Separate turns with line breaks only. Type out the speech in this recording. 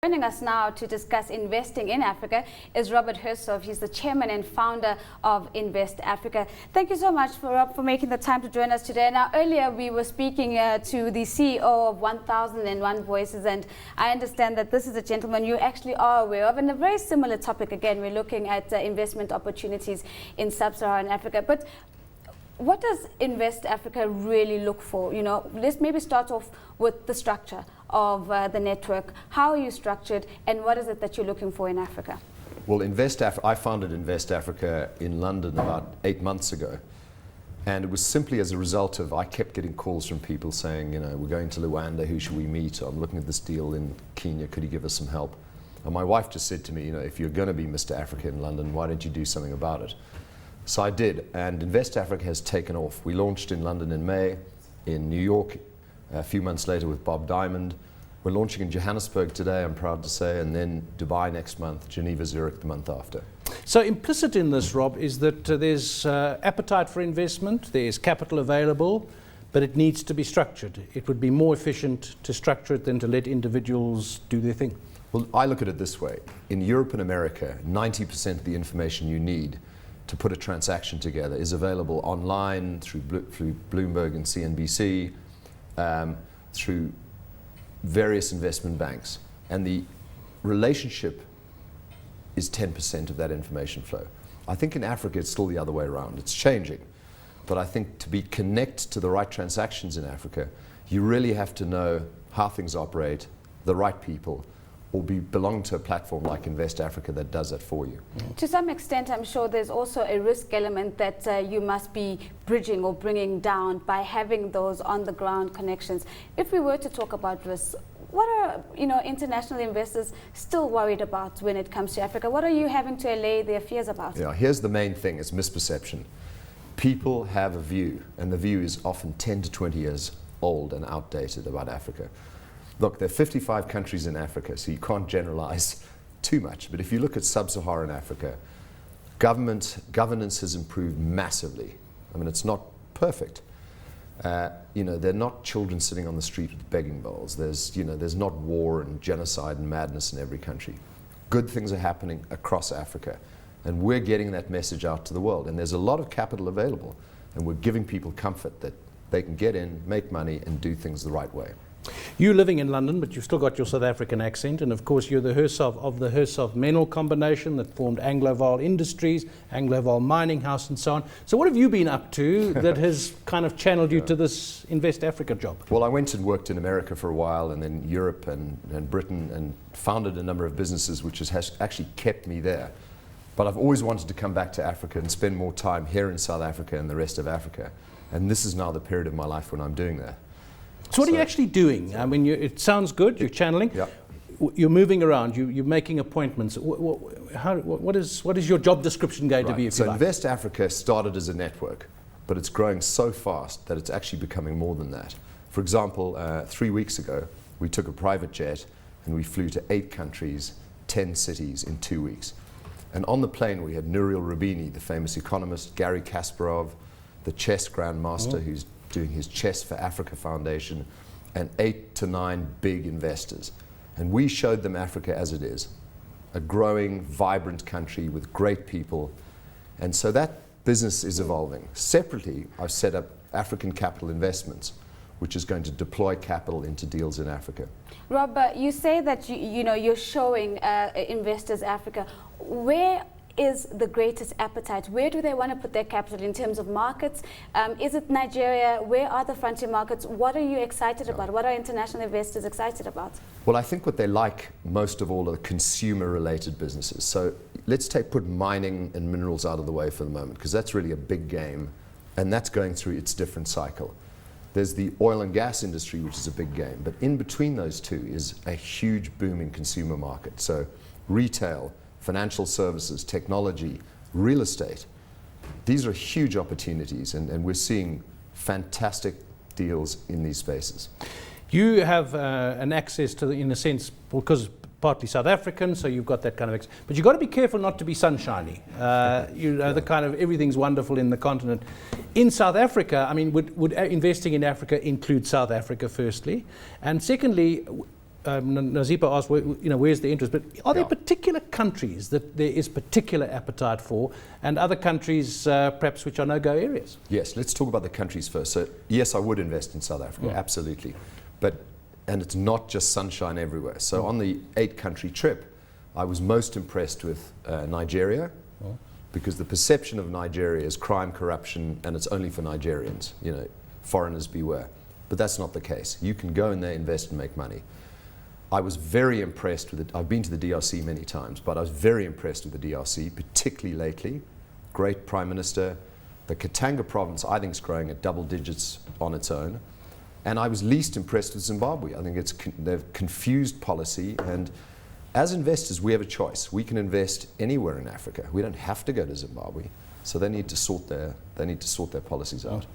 Joining us now to discuss investing in Africa is Robert Hersov. He's the chairman and founder of Invest Africa. Thank you so much, Rob, for making the time to join us today. Now, earlier we were speaking to the CEO of 1001 Voices, and I understand that this is a gentleman you actually are aware of, and a very similar topic. Again, we're looking at investment opportunities in sub-Saharan Africa. But what does Invest Africa really look for? You know, let's maybe start off with the structure of the network. How are you structured, and what is it that you're looking for in Africa?
Well, I founded Invest Africa in London about 8 months ago. And it was simply as a result of, I kept getting calls from people saying, you know, we're going to Luanda, who should we meet? I'm looking at this deal in Kenya, could you give us some help? And my wife just said to me, you know, if you're going to be Mr. Africa in London, why don't you do something about it? So I did, and Invest Africa has taken off. We launched in London in May, in New York a few months later with Bob Diamond. We're launching in Johannesburg today, I'm proud to say, and then Dubai next month, Geneva, Zurich the month after.
So implicit in this, Rob, is that there's appetite for investment, there's capital available, but it needs to be structured. It would be more efficient to structure it than to let individuals do their thing.
Well, I look at it this way. In Europe and America, 90% of the information you need to put a transaction together is available online through Bloomberg and CNBC, through various investment banks. And the relationship is 10% of that information flow. I think in Africa it's still the other way around. It's changing. But I think to be connected to the right transactions in Africa, you really have to know how things operate, the right people, or belong to a platform like Invest Africa that does that for you.
To some extent, I'm sure there's also a risk element that you must be bridging or bringing down by having those on-the-ground connections. If we were to talk about risks, what are international investors still worried about when it comes to Africa? What are you having to allay their fears about?
Yeah, here's the main thing, it's misperception. People have a view, and the view is often 10 to 20 years old and outdated about Africa. Look, there are 55 countries in Africa, so you can't generalize too much. But if you look at sub-Saharan Africa, governance has improved massively. I mean, it's not perfect. There are not children sitting on the street with begging bowls. There's not war and genocide and madness in every country. Good things are happening across Africa, and we're getting that message out to the world. And there's a lot of capital available, and we're giving people comfort that they can get in, make money, and do things the right way.
You're living in London, but you've still got your South African accent, and of course you're the Hersov of the Hersov-Menel combination that formed Angloval Industries, Angloval Mining House, and so on. So what have you been up to that has kind of channeled you to this Invest Africa job?
Well, I went and worked in America for a while, and then Europe and Britain, and founded a number of businesses, which has actually kept me there. But I've always wanted to come back to Africa and spend more time here in South Africa and the rest of Africa. And this is now the period of my life when I'm doing that.
So what are you actually doing? I mean, it sounds good, you're channeling.
Yeah.
You're moving around, you're making appointments. What is your job description going to be?
So Invest Africa started as a network, but it's growing so fast that it's actually becoming more than that. For example, 3 weeks ago, we took a private jet and we flew to 8 countries, 10 cities in 2 weeks. And on the plane we had Nouriel Roubini, the famous economist, Gary Kasparov, the chess grandmaster who's doing his Chess for Africa Foundation, and 8 to 9 big investors. And we showed them Africa as it is, a growing, vibrant country with great people. And so that business is evolving. Separately, I've set up African Capital Investments, which is going to deploy capital into deals in Africa.
Rob, you say that you're showing investors Africa. Where is the greatest appetite? Where do they want to put their capital in terms of markets? Is it Nigeria? Where are the frontier markets? What are you excited about? What are international investors excited about?
Well, I think what they like most of all are consumer-related businesses. So let's put mining and minerals out of the way for the moment, because that's really a big game, and that's going through its different cycle. There's the oil and gas industry, which is a big game, but in between those two is a huge booming consumer market. So retail, financial services, technology, real estate. These are huge opportunities, and we're seeing fantastic deals in these spaces.
You have an access to, in a sense, because partly South African, so you've got that kind of but you've got to be careful not to be sunshiny. The kind of everything's wonderful in the continent. In South Africa, I mean, would investing in Africa include South Africa, firstly? And secondly, Nazipa asked, where's the interest? But are there
Yeah.
particular countries that there is particular appetite for, and other countries perhaps which are no-go areas?
Yes, let's talk about the countries first. So yes, I would invest in South Africa, absolutely. And it's not just sunshine everywhere. So on the 8-country trip, I was most impressed with Nigeria, because the perception of Nigeria is crime, corruption, and it's only for Nigerians. Foreigners beware. But that's not the case. You can go in there, invest, and make money. I was very impressed with it. I've been to the DRC many times, but I was very impressed with the DRC, particularly lately. Great Prime Minister. The Katanga province, I think, is growing at double digits on its own. And I was least impressed with Zimbabwe. I think they've confused policy, and as investors, we have a choice. We can invest anywhere in Africa. We don't have to go to Zimbabwe. So they need to sort their policies out.